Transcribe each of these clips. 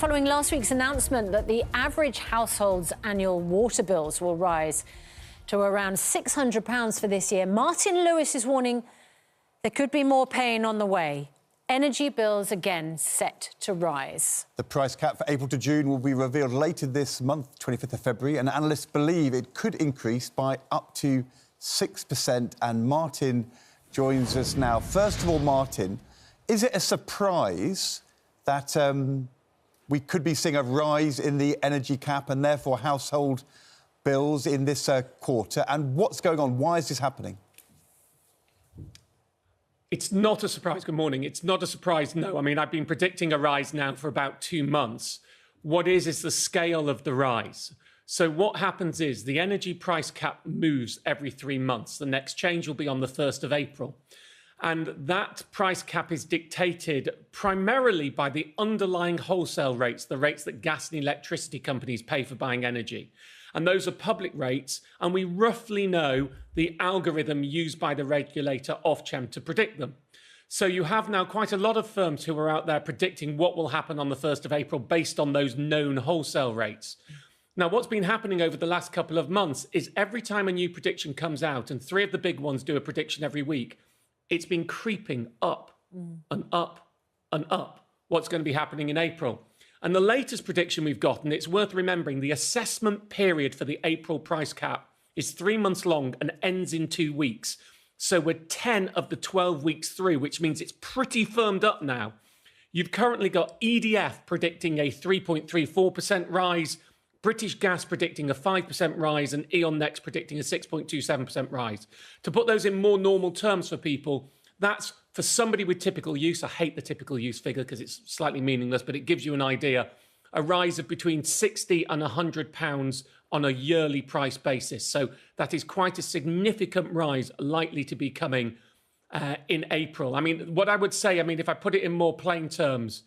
following last week's announcement that the average household's annual water bills will rise to around £600 for this year, Martin Lewis is warning there could be more pain on the way. Energy bills again set to rise. The price cap for April to June will be revealed later this month, 25th of February, and analysts believe it could increase by up to 6%. And Martin joins us now. First of all, Martin, is it a surprise that we could be seeing a rise in the energy cap and therefore household bills in this quarter? And what's going on? Why is this happening? It's not a surprise. Good morning. It's not a surprise, no. I mean, I've been predicting a rise now for about 2 months. What is the scale of the rise. So what happens is the energy price cap moves every 3 months. The next change will be on the 1st of April. And that price cap is dictated primarily by the underlying wholesale rates, the rates that gas and electricity companies pay for buying energy. And those are public rates, and we roughly know the algorithm used by the regulator Ofgem to predict them. So you have now quite a lot of firms who are out there predicting what will happen on the 1st of April based on those known wholesale rates. Now, what's been happening over the last couple of months is every time a new prediction comes out, and 3 of the big ones do a prediction every week, it's been creeping up and up and up what's going to be happening in April. And the latest prediction we've got, and it's worth remembering, the assessment period for the April price cap is 3 months long and ends in 2 weeks. So we're 10 of the 12 weeks through, which means it's pretty firmed up now. You've currently got EDF predicting a 3.34% rise, British Gas predicting a 5% rise, and E.ON Next predicting a 6.27% rise. To put those in more normal terms for people, that's for somebody with typical use. I hate the typical use figure because it's slightly meaningless, but it gives you an idea. A rise of between £60 and £100 on a yearly price basis. So that is quite a significant rise likely to be coming in April. I mean, what I would say, if I put it in more plain terms,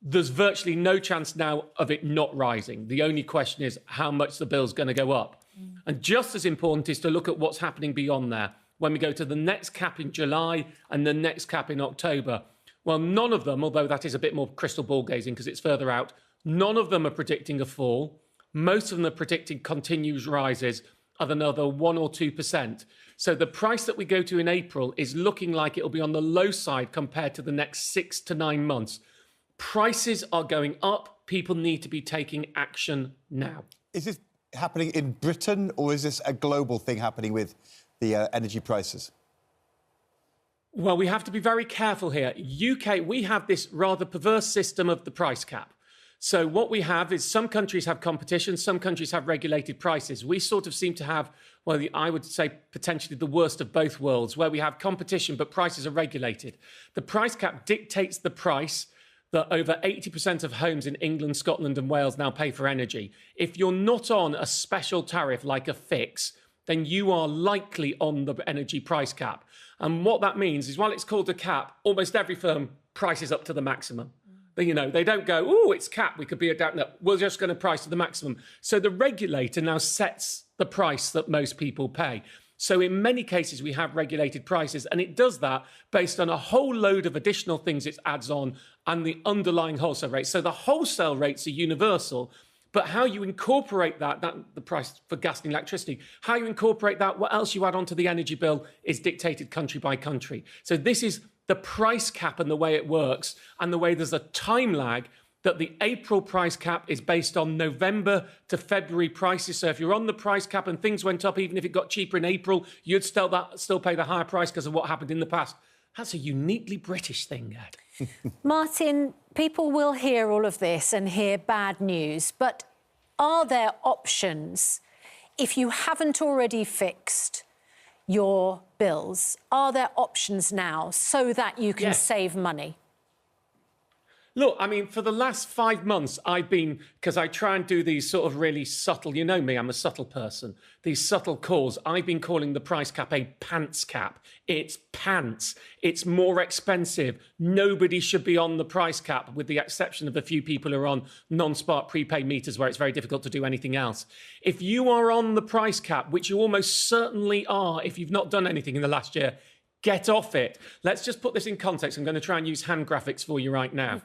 there's virtually no chance now of it not rising. The only question is how much the bill's going to go up. And just as important is to look at what's happening beyond there. When we go to the next cap in July and the next cap in October, well, none of them, although that is a bit more crystal ball gazing because it's further out, none of them are predicting a fall. Most of them are predicting continued rises of another 1 or 2%. So the price that we go to in April is looking like it'll be on the low side compared to the next 6 to 9 months. Prices are going up. People need to be taking action now. Is this happening in Britain, or is this a global thing happening with the energy prices? Well, we have to be very careful here. UK, we have this rather perverse system of the price cap. So what we have is some countries have competition, some countries have regulated prices. We sort of seem to have, well, I would say potentially the worst of both worlds, where we have competition but prices are regulated. The price cap dictates the price that over 80% of homes in England, Scotland and Wales now pay for energy. If you're not on a special tariff like a fix, then you are likely on the energy price cap. And what that means is, while it's called a cap, almost every firm prices up to the maximum. They don't go, oh, it's cap, we could be down. No, we're just going to price to the maximum. So the regulator now sets the price that most people pay. So in many cases, we have regulated prices, and it does that based on a whole load of additional things it adds on and the underlying wholesale rates. So the wholesale rates are universal, but how you incorporate that the price for gas and electricity, how you incorporate that, what else you add onto the energy bill is dictated country by country. So this is the price cap and the way it works, and the way there's a time lag, that the April price cap is based on November to February prices. So if you're on the price cap and things went up, even if it got cheaper in April, you'd still pay the higher price because of what happened in the past. That's a uniquely British thing, Ed. Martin, people will hear all of this and hear bad news, but are there options if you haven't already fixed your bills? Are there options now so that you can save money? Look, for the last 5 months, I've been, because I try and do these sort of really subtle, you know me, I'm a subtle person, these subtle calls, I've been calling the price cap a pants cap. It's pants. It's more expensive. Nobody should be on the price cap, with the exception of a few people who are on non-spark prepaid meters where it's very difficult to do anything else. If you are on the price cap, which you almost certainly are if you've not done anything in the last year, get off it. Let's just put this in context. I'm going to try and use hand graphics for you right now.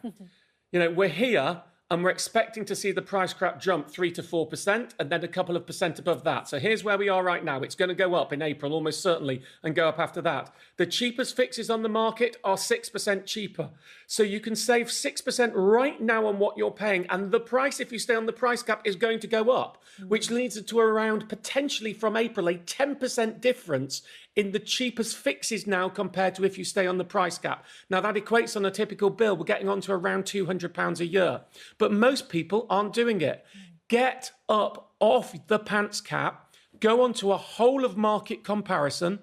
We're here and we're expecting to see the price cap jump 3 to 4% and then a couple of percent above that. So here's where we are right now. It's going to go up in April, almost certainly, and go up after that. The cheapest fixes on the market are 6% cheaper. So you can save 6% right now on what you're paying, and the price, if you stay on the price cap, is going to go up, which leads to around, potentially from April, a 10% difference in the cheapest fixes now compared to if you stay on the price cap. Now, that equates on a typical bill, we're getting on to around £200 a year. But most people aren't doing it. Get up off the pants cap, go onto a whole of market comparison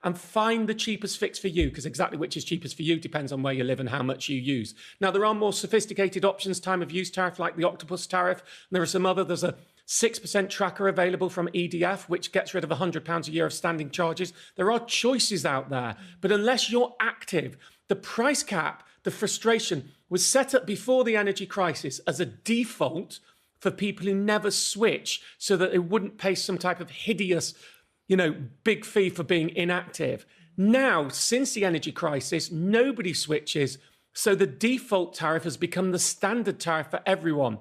and find the cheapest fix for you, because exactly which is cheapest for you depends on where you live and how much you use. Now, there are more sophisticated options, time of use tariff, like the Octopus tariff. And there are some other, there's a 6% tracker available from EDF, which gets rid of £100 a year of standing charges. There are choices out there, but unless you're active, the price cap, the frustration, was set up before the energy crisis as a default for people who never switch so that they wouldn't pay some type of hideous, big fee for being inactive. Now, since the energy crisis, nobody switches, so the default tariff has become the standard tariff for everyone.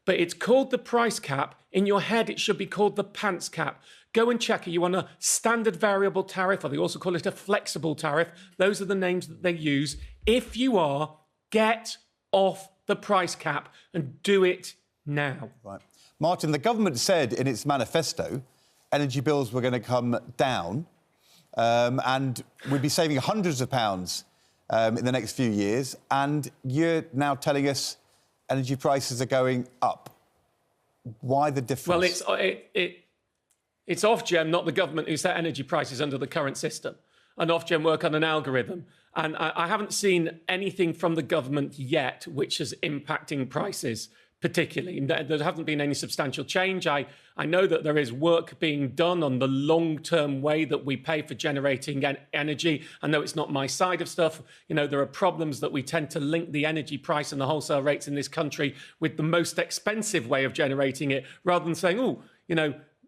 But it's called the price cap. In your head, it should be called the pants cap. Go and check. Are you on a standard variable tariff, or they also call it a flexible tariff? Those are the names that they use. If you are, get off the price cap and do it now. Right. Martin, the government said in its manifesto energy bills were going to come down and we'd be saving hundreds of pounds in the next few years. And you're now telling us energy prices are going up. Why the difference? Well, it's Ofgem, not the government, who set energy prices under the current system. And Ofgem work on an algorithm. And I haven't seen anything from the government yet which is impacting prices particularly. There hasn't been any substantial change. I know that there is work being done on the long-term way that we pay for generating energy. I know it's not my side of stuff. There are problems that we tend to link the energy price and the wholesale rates in this country with the most expensive way of generating it, rather than saying,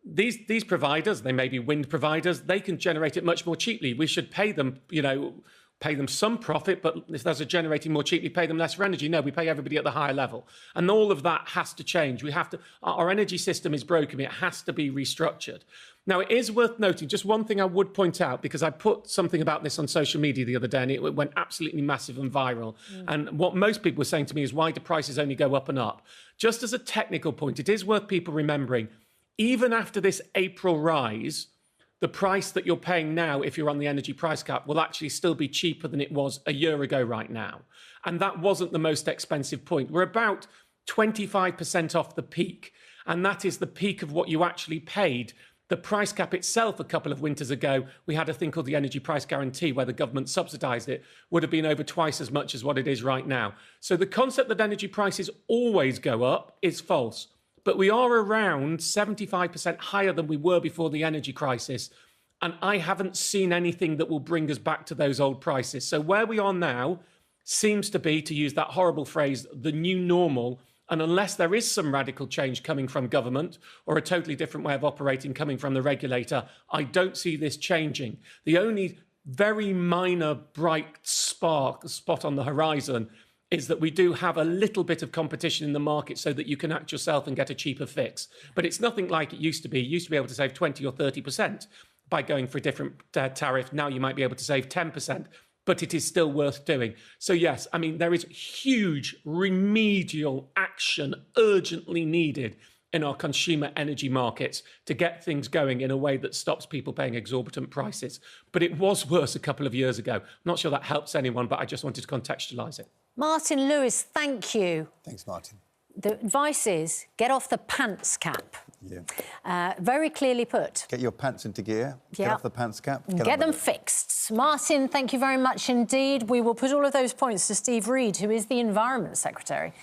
these providers, they may be wind providers, they can generate it much more cheaply. We should pay them, pay them some profit, but if those are generating more cheaply, pay them less for energy. No, we pay everybody at the higher level. And all of that has to change. Our energy system is broken. It has to be restructured. Now, it is worth noting, just one thing I would point out, because I put something about this on social media the other day and it went absolutely massive and viral. And what most people were saying to me is, why do prices only go up and up? Just as a technical point, it is worth people remembering, even after this April rise, the price that you're paying now, if you're on the energy price cap, will actually still be cheaper than it was a year ago right now. And that wasn't the most expensive point. We're about 25% off the peak. And that is the peak of what you actually paid. The price cap itself, a couple of winters ago, we had a thing called the energy price guarantee where the government subsidised it, would have been over twice as much as what it is right now. So the concept that energy prices always go up is false. But we are around 75% higher than we were before the energy crisis. And I haven't seen anything that will bring us back to those old prices. So where we are now seems to be, to use that horrible phrase, the new normal. And unless there is some radical change coming from government or a totally different way of operating coming from the regulator, I don't see this changing. The only very minor bright spot on the horizon is that we do have a little bit of competition in the market so that you can act yourself and get a cheaper fix. But it's nothing like it used to be. You used to be able to save 20 or 30% by going for a different tariff. Now you might be able to save 10%, but it is still worth doing. So yes, I mean, there is huge remedial action urgently needed in our consumer energy markets to get things going in a way that stops people paying exorbitant prices. But it was worse a couple of years ago. I'm not sure that helps anyone, but I just wanted to contextualise it. Martin Lewis, thank you. Thanks, Martin. The advice is get off the pants cap. Yeah. Very clearly put. Get your pants into gear. Yeah. Get off the pants cap. Get them fixed. Martin, thank you very much indeed. We will put all of those points to Steve Reid, who is the Environment Secretary.